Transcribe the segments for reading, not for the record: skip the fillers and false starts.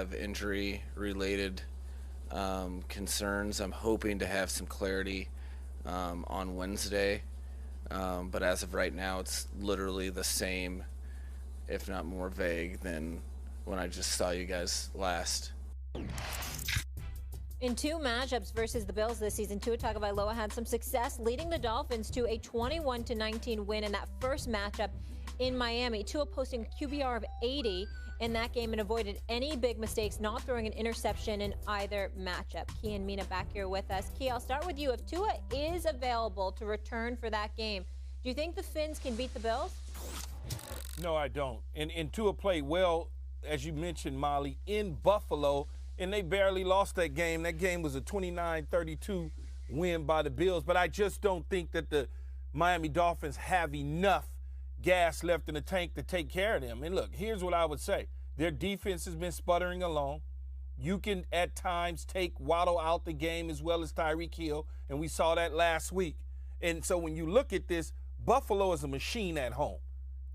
have injury-related concerns. I'm hoping to have some clarity on Wednesday, but as of right now, it's literally the same, if not more vague than when I just saw you guys last. In 2 matchups versus the Bills this season, Tua Tagovailoa had some success, leading the Dolphins to a 21-19 win in that first matchup in Miami. Tua posting a QBR of 80 in that game and avoided any big mistakes, not throwing an interception in either matchup. Key and Mina back here with us. Key, I'll start with you. If Tua is available to return for that game, do you think the Fins can beat the Bills? No, I don't. And Tua played well, as you mentioned, Molly, in Buffalo, and they barely lost that game. That game was a 29-32 win by the Bills, but I just don't think that the Miami Dolphins have enough gas left in the tank to take care of them. And look, here's what I would say. Their defense has been sputtering along. You can, at times, take Waddle out the game as well as Tyreek Hill, and we saw that last week. And so when you look at this, Buffalo is a machine at home.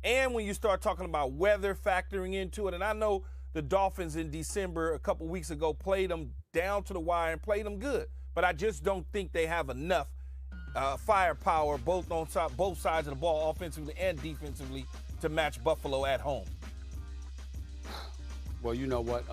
And when you start talking about weather factoring into it, and I know the Dolphins in December a couple weeks ago played them down to the wire and played them good, but I just don't think they have enough firepower both sides of the ball, offensively and defensively, to match Buffalo at home. Well, you know what?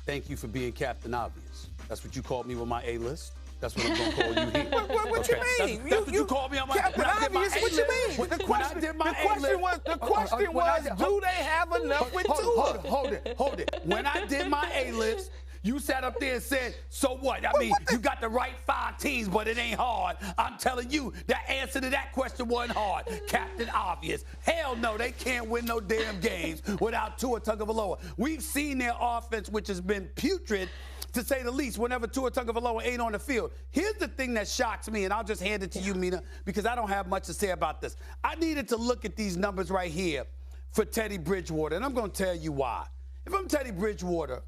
Thank you for being Captain Obvious. That's what you called me with my A-list. That's what I'm going to call you here. What you mean? That's what you called me on my Captain Obvious, what you mean? The question was, do they have enough with Tua? Hold it. When I did my A-list, you sat up there and said, so what? I mean, you got the right 5 teams, but it ain't hard. I'm telling you, the answer to that question wasn't hard. Captain Obvious. Hell no, they can't win no damn games without Tua Tagovailoa. We've seen their offense, which has been putrid, to say the least, whenever Tua Tagovailoa ain't on the field. Here's the thing that shocks me, and I'll just hand it to you, Mina, because I don't have much to say about this. I needed to look at these numbers right here for Teddy Bridgewater, and I'm going to tell you why. If I'm Teddy Bridgewater,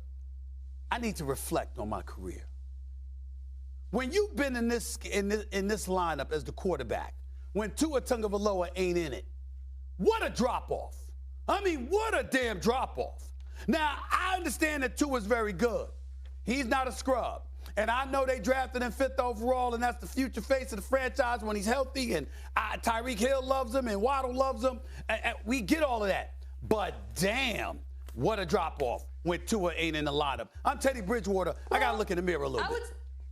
I need to reflect on my career. When you've been in this lineup as the quarterback, when Tua Tagovailoa ain't in it, what a drop-off. I mean, what a damn drop-off. Now, I understand that Tua's very good. He's not a scrub. And I know they drafted him 5th overall, and that's the future face of the franchise when he's healthy, and Tyreek Hill loves him, and Waddle loves him. And we get all of that. But damn, what a drop-off when Tua ain't in the lineup. I'm Teddy Bridgewater. I got to look in the mirror a little bit.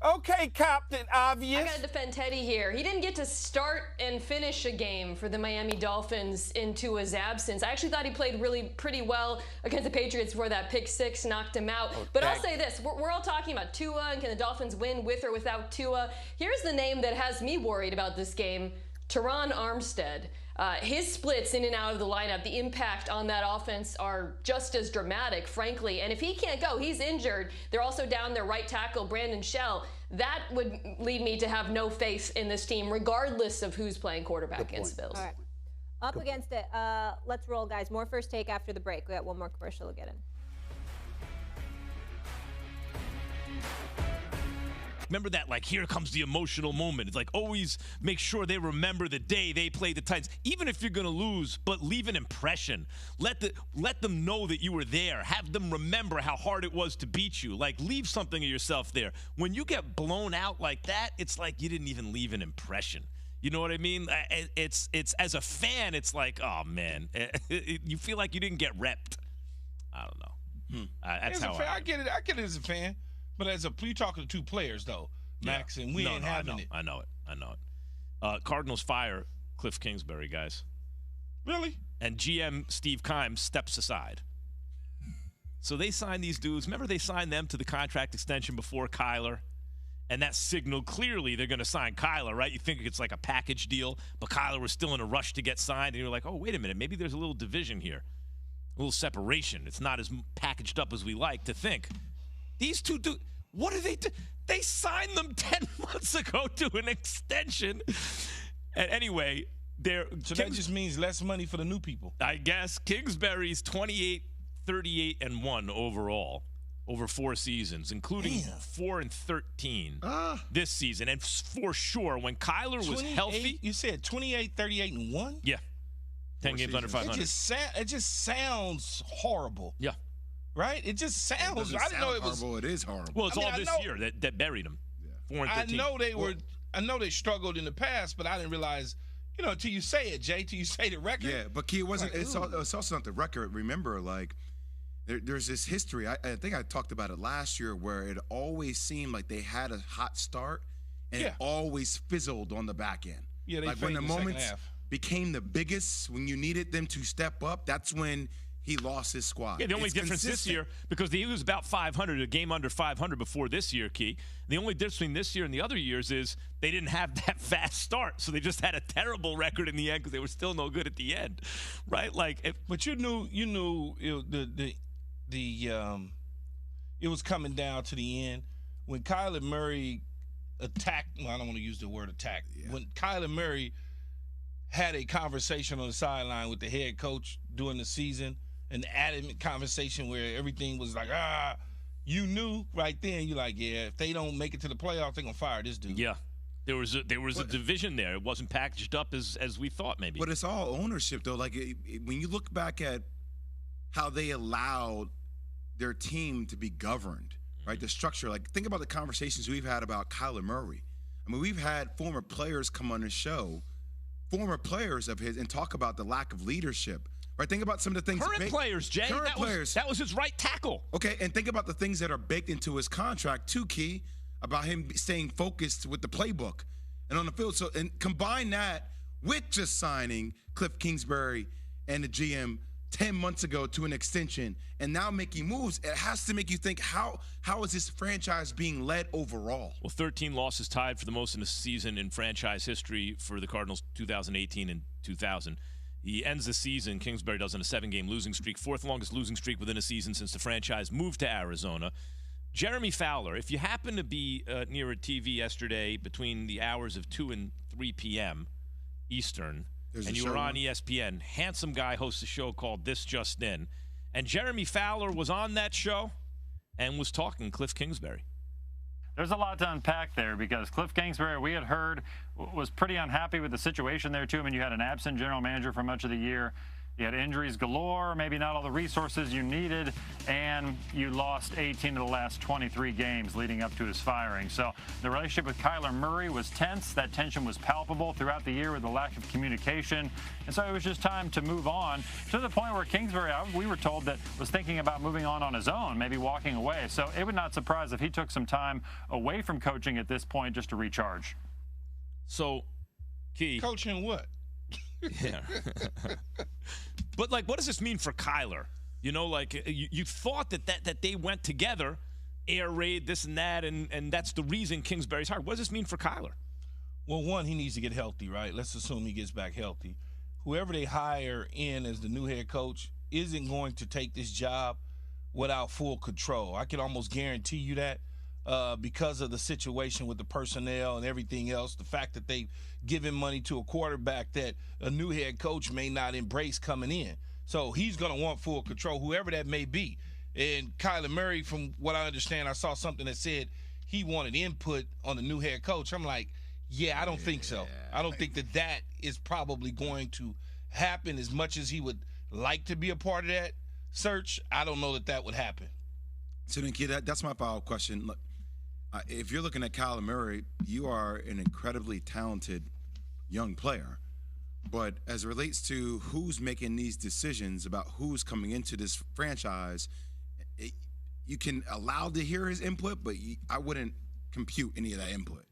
Okay, Captain Obvious. I got to defend Teddy here. He didn't get to start and finish a game for the Miami Dolphins in Tua's absence. I actually thought he played pretty well against the Patriots where that pick 6 knocked him out. But I'll say this. We're all talking about Tua and can the Dolphins win with or without Tua. Here's the name that has me worried about this game, Teron Armstead. His splits in and out of the lineup, the impact on that offense are just as dramatic, frankly. And if he can't go, he's injured. They're also down their right tackle, Brandon Shell. That would lead me to have no faith in this team, regardless of who's playing quarterback against the Bills. All right. Up against it. Let's roll, guys. More first take after the break. We got one more commercial to get in. Remember that, like, here comes the emotional moment. It's like, always make sure they remember the day they played the Titans. Even if you're going to lose, but leave an impression. Let them know that you were there. Have them remember how hard it was to beat you. Like, leave something of yourself there. When you get blown out like that, it's like you didn't even leave an impression. You know what I mean? It's as a fan, it's like, oh, man. You feel like you didn't get repped. I don't know. That's how I get it. I get it as a fan. But you're talking to 2 players, though, Max, and we ain't having it. I know it. Cardinals fire Cliff Kingsbury, guys. Really? And GM Steve Keim steps aside. So they signed these dudes. Remember they signed them to the contract extension before Kyler? And that signaled clearly they're going to sign Kyler, right? You think it's like a package deal, but Kyler was still in a rush to get signed. And you're like, oh, wait a minute. Maybe there's a little division here, a little separation. It's not as packaged up as we like to think. These 2 dudes, what do they do? They signed them 10 months ago to an extension. And anyway, that just means less money for the new people. I guess Kingsbury's 28, 38, and 1 overall over 4 seasons, including 4 and 13 this season. And for sure, when Kyler was healthy. You said 28, 38, and 1? Yeah. 10 games under 500. It just sounds horrible. Yeah. Right? It just sounds. I didn't know it was horrible. It is horrible. Well, it's all this year that buried them. Yeah. 4-13. I know they struggled in the past, but I didn't realize, until you say it, Jay, till you say the record. Yeah, but Key, it wasn't. Like, it's also not the record. Remember, like, there's this history. I think I talked about it last year, where it always seemed like they had a hot start, and it always fizzled on the back end. Yeah, they like when the moments half became the biggest, when you needed them to step up, that's when he lost his squad. Yeah, the only difference this year, because he was about 500, a game under 500 before this year, Key. The only difference between this year and the other years is they didn't have that fast start, so they just had a terrible record in the end because they were still no good at the end, right? But you knew it was coming down to the end when Kyler Murray attacked. Well, I don't want to use the word attack. Yeah. When Kyler Murray had a conversation on the sideline with the head coach during the season, an adamant conversation where everything was like, you knew right then. You're like, yeah, if they don't make it to the playoffs, they're gonna fire this dude. Yeah, there was a division there. It wasn't packaged up as we thought maybe. But it's all ownership though. Like when you look back at how they allowed their team to be governed, right? The structure. Like think about the conversations we've had about Kyler Murray. I mean, we've had former players come on the show, former players of his, and talk about the lack of leadership. Right, think about some of the things. Current players, Jay. That was his right tackle. Okay, and think about the things that are baked into his contract too, Key, about him staying focused with the playbook and on the field. So, and combine that with just signing Cliff Kingsbury and the GM 10 months ago to an extension, and now making moves. It has to make you think, how is this franchise being led overall? Well, 13 losses tied for the most in a season in franchise history for the Cardinals, 2018 and 2000. He ends the season, Kingsbury does, on a 7-game losing streak, fourth longest losing streak within a season since the franchise moved to Arizona. Jeremy Fowler, if you happen to be near a TV yesterday between the hours of 2 and 3 p.m. Eastern, and you were on ESPN, handsome guy hosts a show called This Just In, and Jeremy Fowler was on that show and was talking Cliff Kingsbury. There's a lot to unpack there because Cliff Kingsbury, we had heard, was pretty unhappy with the situation there, too. I mean, you had an absent general manager for much of the year. You had injuries galore, maybe not all the resources you needed, and you lost 18 of the last 23 games leading up to his firing. So the relationship with Kyler Murray was tense. That tension was palpable throughout the year with the lack of communication. And so it was just time to move on to the point where Kingsbury, we were told, that was thinking about moving on his own, maybe walking away. So it would not surprise if he took some time away from coaching at this point just to recharge. So, Key. Coaching what? Yeah. But, what does this mean for Kyler? You thought that they went together, air raid, this and that, and that's the reason Kingsbury's hired. What does this mean for Kyler? Well, one, he needs to get healthy, right? Let's assume he gets back healthy. Whoever they hire in as the new head coach isn't going to take this job without full control. I can almost guarantee you that. Because of the situation with the personnel and everything else, the fact that they've given money to a quarterback that a new head coach may not embrace coming in. So he's going to want full control, whoever that may be. And Kyler Murray, from what I understand, I saw something that said he wanted input on the new head coach. I'm like, I don't think so. I don't think that is probably going to happen as much as he would like to be a part of that search. I don't know that would happen. So, Nikki, that's my follow-up question. Look, if you're looking at Kyler Murray, you are an incredibly talented young player. But as it relates to who's making these decisions about who's coming into this franchise, you can allow to hear his input, but I wouldn't compute any of that input.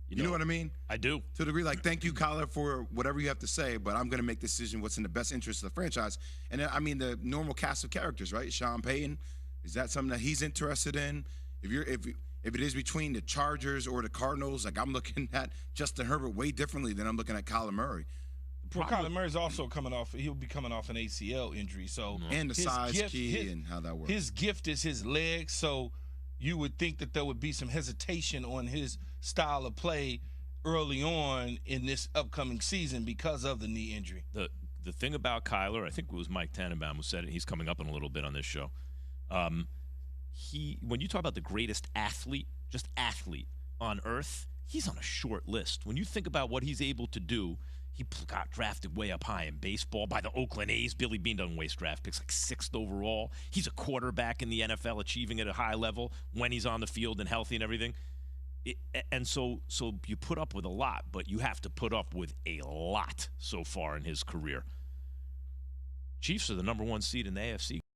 You know what I mean? I do. To the degree, thank you, Kyler, for whatever you have to say, but I'm going to make the decision what's in the best interest of the franchise. And I mean the normal cast of characters, right? Sean Payton, is that something that he's interested in? If it is between the Chargers or the Cardinals, I'm looking at Justin Herbert way differently than I'm looking at Kyler Murray. Well, Kyler Murray's also he'll be coming off an ACL injury. So and the size key and how that works. His gift is his legs, so you would think that there would be some hesitation on his style of play early on in this upcoming season because of the knee injury. The thing about Kyler, I think it was Mike Tannenbaum who said it. He's coming up in a little bit on this show. When you talk about the greatest athlete, just athlete on earth, he's on a short list. When you think about what he's able to do, He got drafted way up high in baseball by the Oakland A's. Billy Beane doesn't waste draft picks, like 6th overall. He's a quarterback in the NFL, achieving at a high level when he's on the field and healthy and everything. So you put up with a lot, but you have to put up with a lot so far in his career. Chiefs are the #1 seed in the AFC.